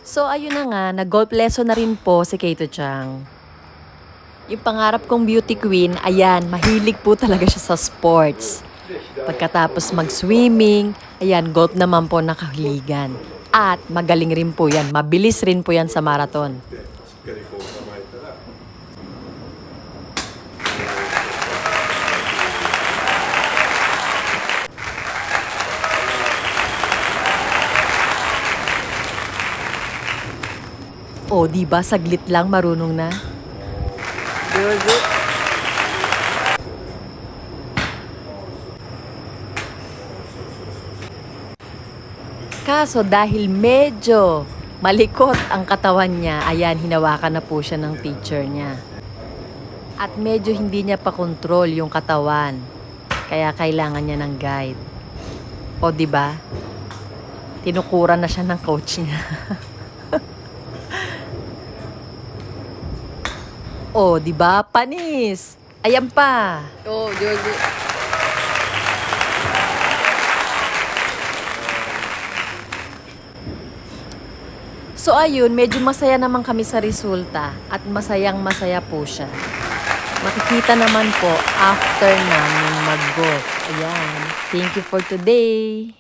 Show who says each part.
Speaker 1: So ayun na nga, nag-golf lesson na rin po si Kato Chang. Yung pangarap kong beauty queen, ayan, mahilig po talaga siya sa sports. Pagkatapos mag-swimming, ayan, golf naman po nakahiligan. At magaling rin po yan, mabilis rin po yan sa marathon. O, di ba saglit lang marunong na? Kaso dahil medyo malikot ang katawan niya, ayan, hinawakan na po siya ng teacher niya. At medyo hindi niya pa control yung katawan. Kaya kailangan niya ng guide. O, di ba? Tinukuran na siya ng coach niya. O, di ba? Panis. Ayan pa.
Speaker 2: Oh, Josie.
Speaker 1: So ayun, medyo masaya naman kami sa resulta at masayang masaya po siya. Makikita naman po after namin mag-golf. Ayan. Thank you for today.